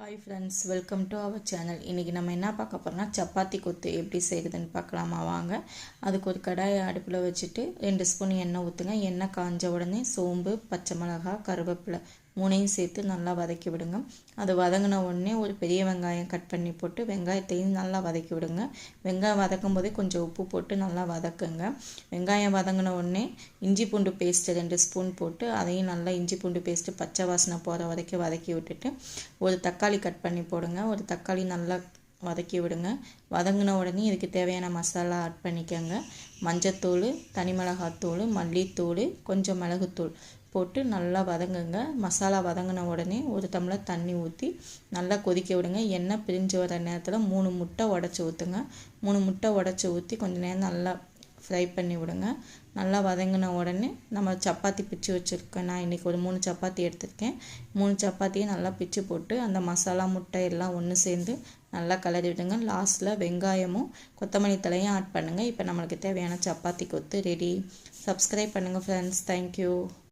Hi friends, welcome to our channel. இன்னைக்கு நம்ம என்ன பார்க்க போறோம்னா சப்பாத்தி கொத்து எப்படி செய்யறதுன்னு பார்க்கலாமா வாங்க. அதுக்கு ஒரு கடாயை அடுப்புல வச்சிட்டு 2 ஸ்பூன் எண்ணெய் ஊத்துங்க. எண்ணெய் காஞ்ச உடனே சோம்பு, பச்சை மிளகாய், கருவேப்பிலை மூணையும் சேர்த்து நல்லா வதக்கி விடுங்க. அது வதங்கின உடனே ஒரு பெரிய வெங்காயம் கட் பண்ணி போட்டு வெங்காயத்தையும் நல்லா வதக்கி விடுங்க. வெங்காயம் வதக்கும் போதே கொஞ்சம் உப்பு போட்டு நல்லா வதக்குங்க. வெங்காயம் வதங்கின உடனே இஞ்சி பூண்டு பேஸ்ட் 2 ஸ்பூன் போட்டு அதையும் நல்லா இஞ்சி பூண்டு பேஸ்ட் பச்சை வாசனை போகிற வரைக்கும் வதக்கி விட்டுட்டு ஒரு தக்காளி கட் பண்ணி போடுங்க. ஒரு தக்காளி நல்லா வதக்கி விடுங்க. வதங்கின உடனே இதுக்கு தேவையான மசாலா ஆட் பண்ணிக்கோங்க. மஞ்சத்தூள், தனி மிளகாத்தூள், மல்லித்தூள், கொஞ்சம் மிளகுத்தூள் போட்டு நல்லா வதங்குங்க. மசாலா வதங்கின உடனே ஒரு டம்ளர் தண்ணி ஊற்றி நல்லா கொதிக்க விடுங்க. எண்ணெய் பிரிஞ்சு வர நேரத்தில் 3 முட்டை உடச்சி ஊற்றுங்க. 3 முட்டை உடச்சி ஊற்றி கொஞ்சம் நேரம் நல்லா ஃப்ரை பண்ணி விடுங்க. நல்லா வதங்கின உடனே நம்ம சப்பாத்தி பிச்சு வச்சுருக்கேன். நான் இன்றைக்கி ஒரு 3 சப்பாத்தி எடுத்திருக்கேன். 3 சப்பாத்தியும் நல்லா பிச்சு போட்டு அந்த மசாலா முட்டை எல்லாம் ஒன்று சேர்ந்து நல்லா கலரி விடுங்க. லாஸ்ட்டில் வெங்காயமும் கொத்தமல்லி தலையும் ஆட் பண்ணுங்கள். இப்போ நம்மளுக்கு தேவையான சப்பாத்தி கொத்து ரெடி. சப்ஸ்கிரைப் பண்ணுங்கள் ஃப்ரெண்ட்ஸ். தேங்க்யூ.